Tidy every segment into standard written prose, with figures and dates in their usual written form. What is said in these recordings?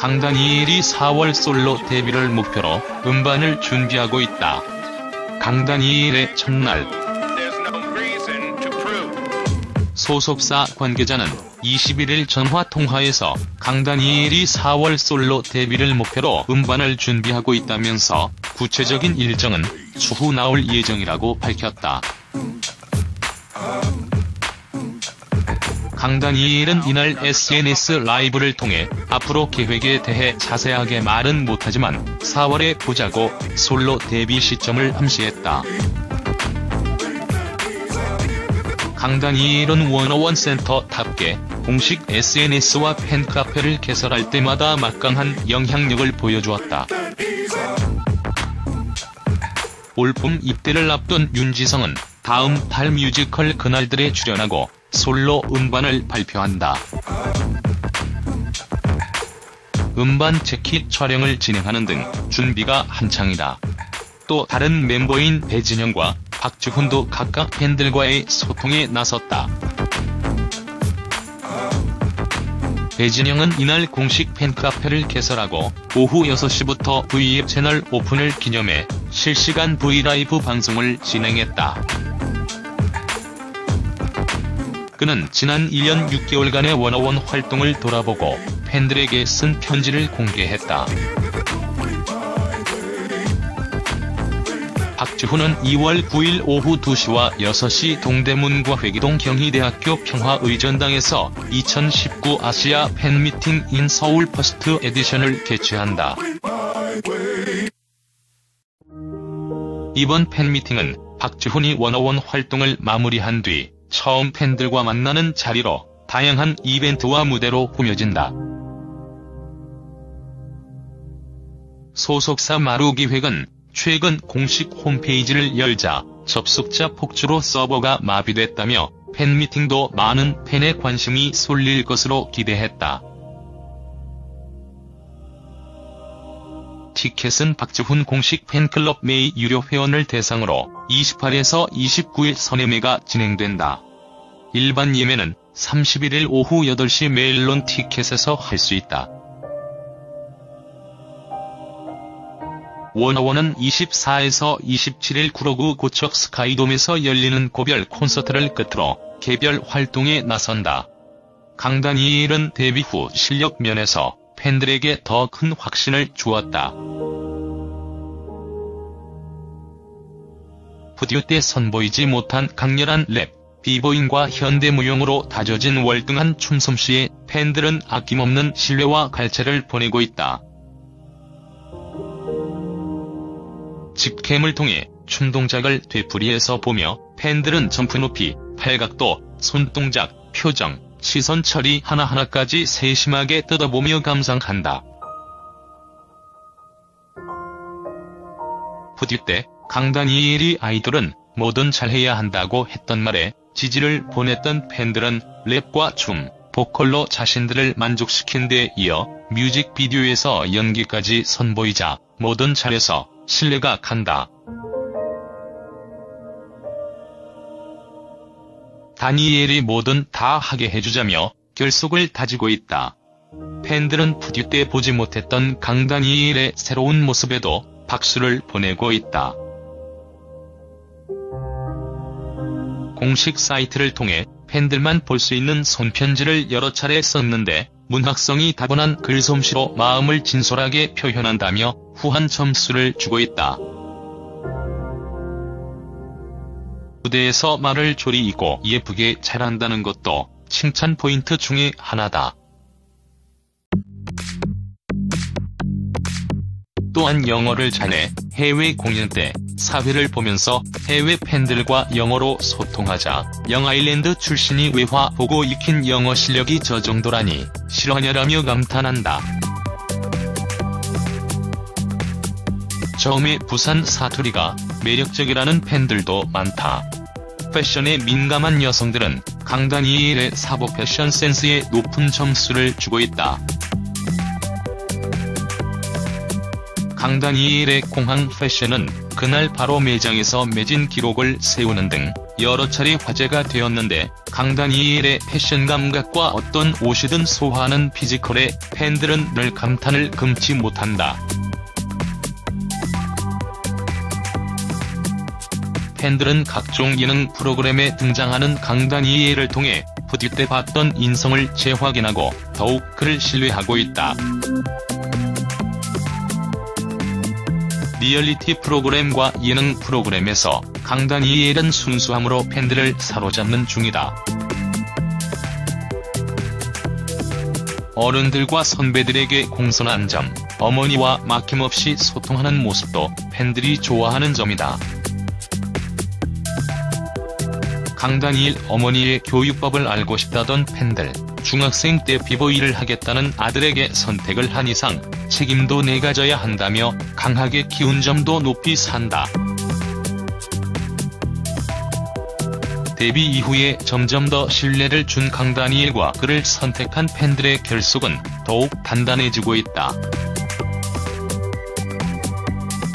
강다니엘이 4월 솔로 데뷔를 목표로 음반을 준비하고 있다. 강다니엘의 첫날. 소속사 관계자는 21일 전화통화에서 강다니엘이 4월 솔로 데뷔를 목표로 음반을 준비하고 있다면서 구체적인 일정은 추후 나올 예정이라고 밝혔다. 강다니엘은 이날 SNS 라이브를 통해 앞으로 계획에 대해 자세하게 말은 못하지만 4월에 보자고 솔로 데뷔 시점을 암시했다. 강다니엘은 워너원 센터답게 공식 SNS와 팬카페를 개설할 때마다 막강한 영향력을 보여주었다. 올봄 입대를 앞둔 윤지성은 다음 달 뮤지컬 그날들에 출연하고 솔로 음반을 발표한다. 음반 재킷 촬영을 진행하는 등 준비가 한창이다. 또 다른 멤버인 배진영과 박주훈도 각각 팬들과의 소통에 나섰다. 배진영은 이날 공식 팬카페를 개설하고 오후 6시부터 V앱 채널 오픈을 기념해 실시간 브이라이브 방송을 진행했다. 그는 지난 1년 6개월간의 워너원 활동을 돌아보고 팬들에게 쓴 편지를 공개했다. 박주훈은 2월 9일 오후 2시와 6시 동대문과 회기동 경희대학교 평화의전당에서 2019 아시아 팬미팅 인 서울 퍼스트 에디션을 개최한다. 이번 팬미팅은 박주훈이 워너원 활동을 마무리한 뒤 처음 팬들과 만나는 자리로 다양한 이벤트와 무대로 꾸며진다. 소속사 마루기획은 최근 공식 홈페이지를 열자 접속자 폭주로 서버가 마비됐다며 팬미팅도 많은 팬의 관심이 쏠릴 것으로 기대했다. 티켓은 박주훈 공식 팬클럽 매일 유료 회원을 대상으로 28에서 29일 선예매가 진행된다. 일반 예매는 31일 오후 8시 메일론 티켓에서 할 수 있다. 워너원은 24에서 27일 구로구 고척 스카이돔에서 열리는 고별 콘서트를 끝으로 개별 활동에 나선다. 강다니엘은 데뷔 후 실력 면에서 팬들에게 더 큰 확신을 주었다. 푸듀 때 선보이지 못한 강렬한 랩, 비보잉과 현대무용으로 다져진 월등한 춤솜씨에 팬들은 아낌없는 신뢰와 갈채를 보내고 있다. 직캠을 통해 춤 동작을 되풀이해서 보며 팬들은 점프 높이, 팔각도, 손동작, 표정, 시선 처리 하나하나까지 세심하게 뜯어보며 감상한다. 푸듀 때 강다니엘이 아이돌은 뭐든 잘해야 한다고 했던 말에 지지를 보냈던 팬들은 랩과 춤, 보컬로 자신들을 만족시킨 데 이어 뮤직비디오에서 연기까지 선보이자 뭐든 잘해서 신뢰가 간다. 다니엘이 뭐든 다 하게 해주자며 결속을 다지고 있다. 팬들은 푸듀 때 보지 못했던 강다니엘의 새로운 모습에도 박수를 보내고 있다. 공식 사이트를 통해 팬들만 볼 수 있는 손편지를 여러 차례 썼는데 문학성이 다분한 글솜씨로 마음을 진솔하게 표현한다며 후한 점수를 주고 있다. 무대에서 말을 조리이고 예쁘게 잘한다는 것도 칭찬 포인트 중에 하나다. 또한 영어를 잘해 해외 공연 때 사회를 보면서 해외 팬들과 영어로 소통하자 영아일랜드 출신이 외화 보고 익힌 영어 실력이 저 정도라니 실화냐라며 감탄한다. 처음에 부산 사투리가 매력적이라는 팬들도 많다. 패션에 민감한 여성들은 강다니엘의 사복 패션 센스에 높은 점수를 주고 있다. 강다니엘의 공항 패션은 그날 바로 매장에서 매진 기록을 세우는 등 여러 차례 화제가 되었는데, 강다니엘의 패션 감각과 어떤 옷이든 소화하는 피지컬에 팬들은 늘 감탄을 금치 못한다. 팬들은 각종 예능 프로그램에 등장하는 강다니엘을 통해 부디 때 봤던 인성을 재확인하고 더욱 그를 신뢰하고 있다. 리얼리티 프로그램과 예능 프로그램에서 강다니엘은 순수함으로 팬들을 사로잡는 중이다. 어른들과 선배들에게 공손한 점, 어머니와 막힘없이 소통하는 모습도 팬들이 좋아하는 점이다. 강다니엘 어머니의 교육법을 알고 싶다던 팬들, 중학생 때 비보이를 하겠다는 아들에게 선택을 한 이상 책임도 내가 져야 한다며 강하게 키운 점도 높이 산다. 데뷔 이후에 점점 더 신뢰를 준 강다니엘과 그를 선택한 팬들의 결속은 더욱 단단해지고 있다.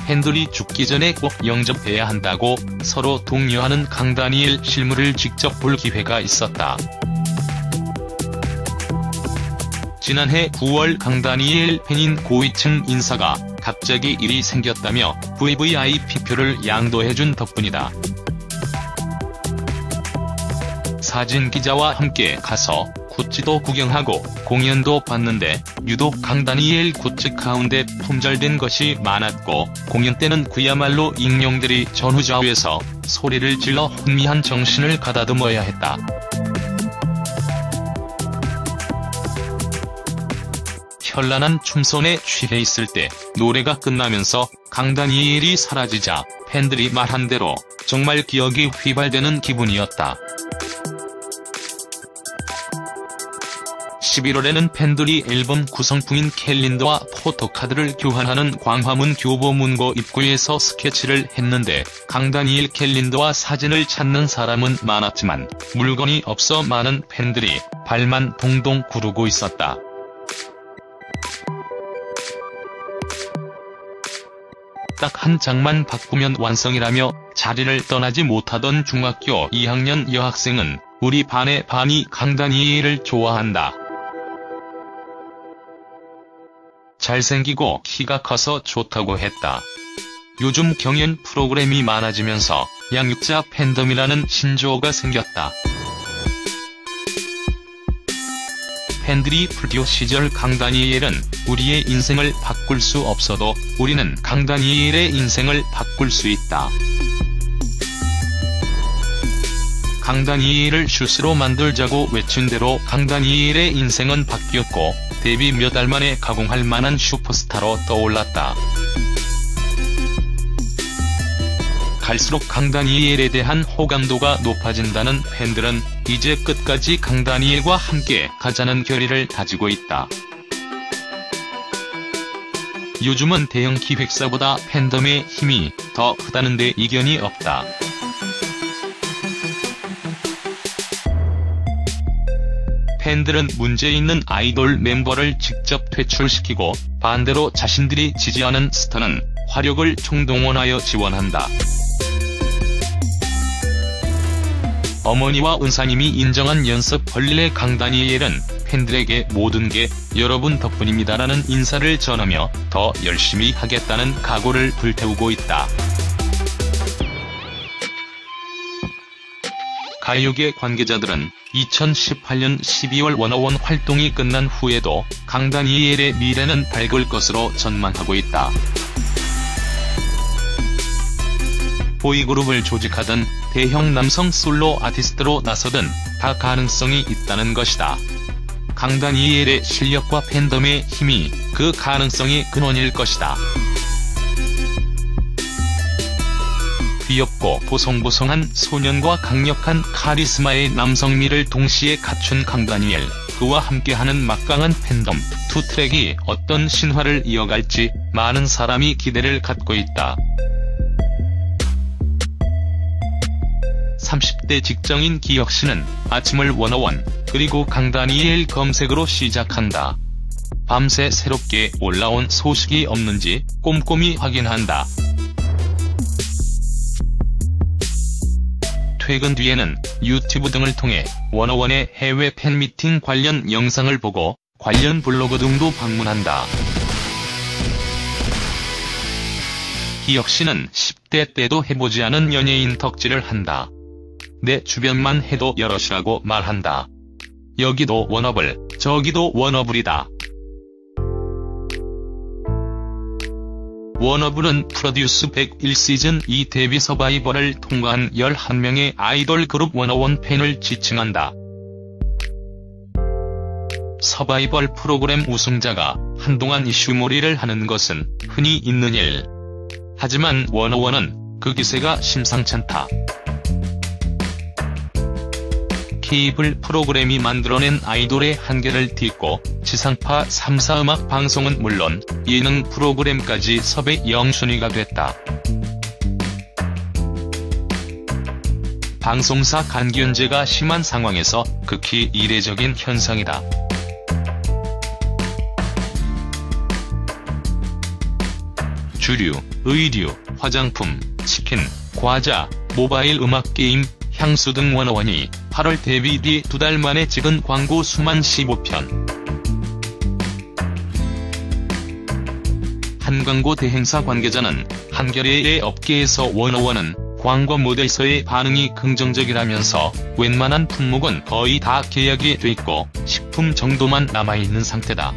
팬들이 죽기 전에 꼭 영접해야 한다고 서로 독려하는 강다니엘 실물을 직접 볼 기회가 있었다. 지난해 9월 강다니엘 팬인 고위층 인사가 갑자기 일이 생겼다며 VVIP표를 양도해준 덕분이다. 사진 기자와 함께 가서 굿즈도 구경하고 공연도 봤는데 유독 강다니엘 굿즈 가운데 품절된 것이 많았고, 공연 때는 그야말로 익룡들이 전후좌우에서 소리를 질러 혼미한 정신을 가다듬어야 했다. 현란한 춤선에 취해 있을 때 노래가 끝나면서 강다니엘이 사라지자 팬들이 말한 대로 정말 기억이 휘발되는 기분이었다. 11월에는 팬들이 앨범 구성품인 캘린더와 포토카드를 교환하는 광화문 교보문고 입구에서 스케치를 했는데, 강다니엘 캘린더와 사진을 찾는 사람은 많았지만 물건이 없어 많은 팬들이 발만 동동 구르고 있었다. 딱 한 장만 바꾸면 완성이라며 자리를 떠나지 못하던 중학교 2학년 여학생은 우리 반의 반이 강다니엘을 좋아한다. 잘생기고 키가 커서 좋다고 했다. 요즘 경연 프로그램이 많아지면서 양육자 팬덤이라는 신조어가 생겼다. 팬들이 불교 시절 강다니엘은 우리의 인생을 바꿀 수 없어도 우리는 강다니엘의 인생을 바꿀 수 있다. 강다니엘을 슛으로 만들자고 외친 대로 강다니엘의 인생은 바뀌었고, 데뷔 몇 달 만에 가공할 만한 슈퍼스타로 떠올랐다. 갈수록 강다니엘에 대한 호감도가 높아진다는 팬들은 이제 끝까지 강다니엘과 함께 가자는 결의를 다지고 있다. 요즘은 대형 기획사보다 팬덤의 힘이 더 크다는 데 이견이 없다. 팬들은 문제 있는 아이돌 멤버를 직접 퇴출시키고, 반대로 자신들이 지지하는 스타는 화력을 총동원하여 지원한다. 어머니와 은사님이 인정한 연습 벌레 강다니엘은 팬들에게 모든 게 여러분 덕분입니다라는 인사를 전하며 더 열심히 하겠다는 각오를 불태우고 있다. 가요계 관계자들은 2018년 12월 워너원 활동이 끝난 후에도 강다니엘의 미래는 밝을 것으로 전망하고 있다. 보이그룹을 조직하든 대형 남성 솔로 아티스트로 나서든 다 가능성이 있다는 것이다. 강다니엘의 실력과 팬덤의 힘이 그 가능성의 근원일 것이다. 귀엽고 보송보송한 소년과 강력한 카리스마의 남성미를 동시에 갖춘 강다니엘, 그와 함께하는 막강한 팬덤, 두 트랙이 어떤 신화를 이어갈지 많은 사람이 기대를 갖고 있다. 30대 직장인 기혁씨는 아침을 워너원, 그리고 강다니엘 검색으로 시작한다. 밤새 새롭게 올라온 소식이 없는지 꼼꼼히 확인한다. 퇴근 뒤에는 유튜브 등을 통해 워너원의 해외 팬미팅 관련 영상을 보고 관련 블로그 등도 방문한다. 기혁 씨는 10대 때도 해보지 않은 연예인 덕질을 한다. 내 주변만 해도 여럿이라고 말한다. 여기도 워너블, 저기도 워너블이다. 워너블은 프로듀스 101시즌 2 데뷔 서바이벌을 통과한 11명의 아이돌 그룹 워너원 팬을 지칭한다. 서바이벌 프로그램 우승자가 한동안 이슈몰이를 하는 것은 흔히 있는 일. 하지만 워너원은 그 기세가 심상찮다. 케이블 프로그램이 만들어낸 아이돌의 한계를 딛고 지상파 3사 음악 방송은 물론 예능 프로그램까지 섭외 영순위가 됐다. 방송사 간견제가 심한 상황에서 극히 이례적인 현상이다. 주류, 의류, 화장품, 치킨, 과자, 모바일 음악 게임, 향수 등 워너원이 8월 데뷔 뒤 2달 만에 찍은 광고 수만 15편. 한 광고 대행사 관계자는 한겨레의 업계에서 워너원은 광고 모델서의 반응이 긍정적이라면서 웬만한 품목은 거의 다 계약이 돼 있고 식품 정도만 남아있는 상태다.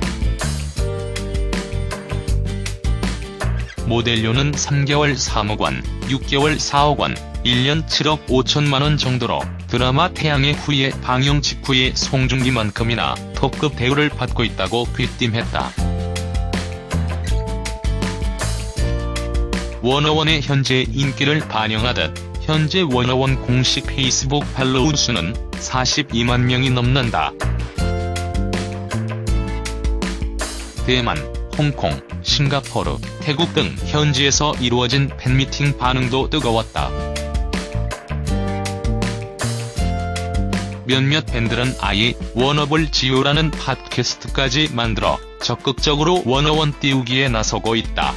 모델료는 3개월 3억 원, 6개월 4억 원, 1년 7억 5천만 원 정도로 드라마 태양의 후예 방영 직후에 송중기만큼이나 톱급 대우를 받고 있다고 귀띔했다. 워너원의 현재 인기를 반영하듯 현재 워너원 공식 페이스북 팔로우 수는 42만 명이 넘는다. 대만, 홍콩, 싱가포르, 태국 등 현지에서 이루어진 팬미팅 반응도 뜨거웠다. 몇몇 팬들은 아예 워너블 지오라는 팟캐스트까지 만들어 적극적으로 워너원 띄우기에 나서고 있다.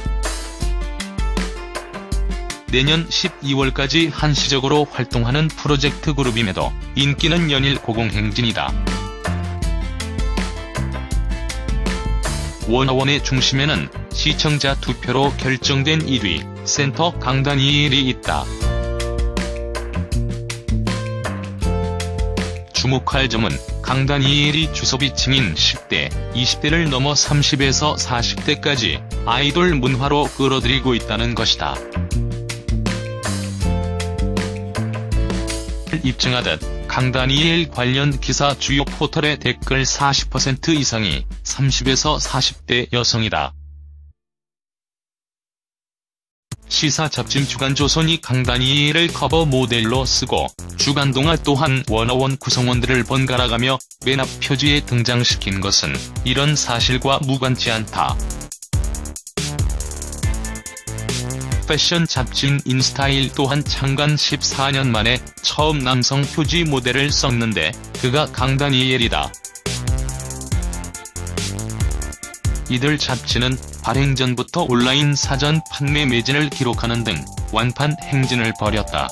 내년 12월까지 한시적으로 활동하는 프로젝트 그룹임에도 인기는 연일 고공행진이다. 워너원의 중심에는 시청자 투표로 결정된 1위, 센터 강다니엘이 있다. 주목할 점은 강다니엘이 주소비층인 10대, 20대를 넘어 30에서 40대까지 아이돌 문화로 끌어들이고 있다는 것이다. 입증하듯 강다니엘 관련 기사 주요 포털의 댓글 40% 이상이 30에서 40대 여성이다. 시사 잡지 주간조선이 강다니엘을 커버 모델로 쓰고 주간동화 또한 워너원 구성원들을 번갈아가며 맨 앞 표지에 등장시킨 것은 이런 사실과 무관치 않다. 패션 잡지인 인스타일 또한 창간 14년 만에 처음 남성 표지 모델을 썼는데 그가 강다니엘이다. 이들 잡지는 발행 전부터 온라인 사전 판매 매진을 기록하는 등 완판 행진을 벌였다.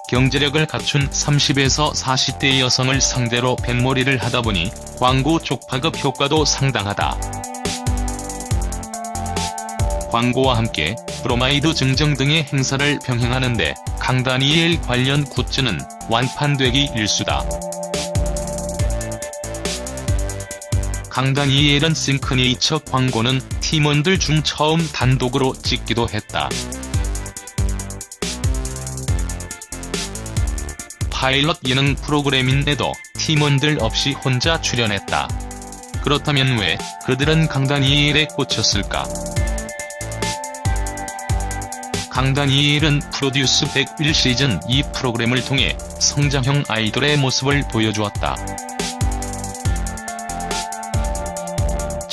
경제력을 갖춘 30에서 40대 여성을 상대로 뱃몰이를 하다보니 광고 쪽파급 효과도 상당하다. 광고와 함께 브로마이드 증정 등의 행사를 병행하는데 강다니엘 관련 굿즈는 완판되기 일쑤다. 강다니엘은 싱크네이처 광고는 팀원들 중 처음 단독으로 찍기도 했다. 파일럿 예능 프로그램인데도 팀원들 없이 혼자 출연했다. 그렇다면 왜 그들은 강다니엘에 꽂혔을까? 강다니엘은 프로듀스 101시즌 2 프로그램을 통해 성장형 아이돌의 모습을 보여주었다.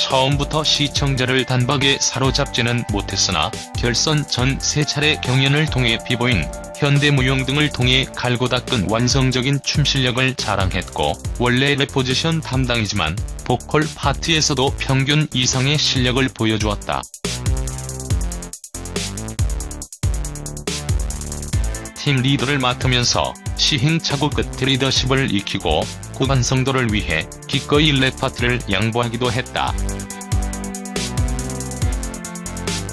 처음부터 시청자를 단박에 사로잡지는 못했으나 결선 전 3차례 경연을 통해 비보잉, 현대무용 등을 통해 갈고 닦은 완성적인 춤 실력을 자랑했고, 원래 랩 포지션 담당이지만 보컬 파트에서도 평균 이상의 실력을 보여주었다. 팀 리더를 맡으면서 시행착오 끝 리더십을 익히고 고반성도를 위해 기꺼이 랩 파트를 양보하기도 했다.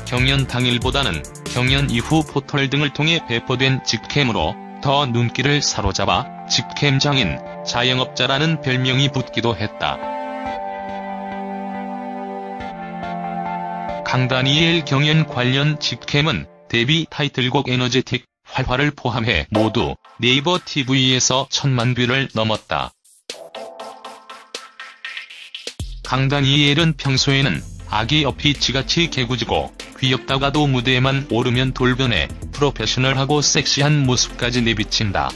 경연 당일보다는 경연 이후 포털 등을 통해 배포된 직캠으로 더 눈길을 사로잡아 직캠 장인, 자영업자라는 별명이 붙기도 했다. 강다니엘 경연 관련 직캠은 데뷔 타이틀곡 에너제틱, 활활을 포함해 모두 네이버 TV에서 1000만 뷰를 넘었다. 강다니엘은 평소에는 아기 어피치같이 개구지고 귀엽다가도 무대에만 오르면 돌변해 프로페셔널하고 섹시한 모습까지 내비친다.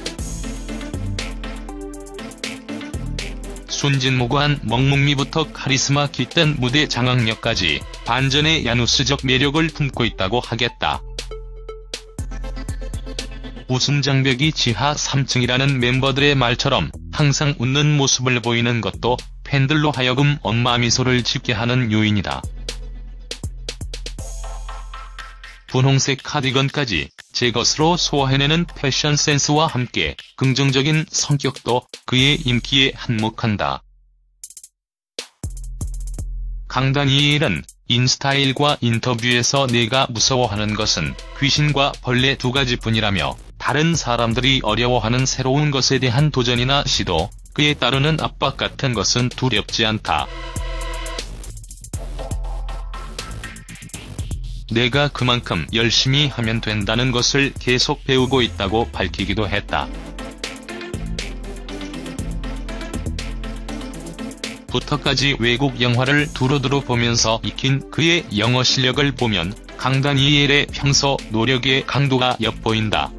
순진무구한 먹먹미부터 카리스마 깃든 무대 장악력까지 반전의 야누스적 매력을 품고 있다고 하겠다. 웃음 장벽이 지하 3층이라는 멤버들의 말처럼 항상 웃는 모습을 보이는 것도 팬들로 하여금 엄마 미소를 짓게 하는 요인이다. 분홍색 카디건까지 제 것으로 소화해내는 패션 센스와 함께 긍정적인 성격도 그의 인기에 한몫한다. 강다니엘은 인스타일과 인터뷰에서 내가 무서워하는 것은 귀신과 벌레 2가지뿐이라며 다른 사람들이 어려워하는 새로운 것에 대한 도전이나 시도, 그에 따르는 압박 같은 것은 두렵지 않다. 내가 그만큼 열심히 하면 된다는 것을 계속 배우고 있다고 밝히기도 했다. 부터까지 외국 영화를 두루두루 보면서 익힌 그의 영어 실력을 보면 강다니엘의 평소 노력의 강도가 엿보인다.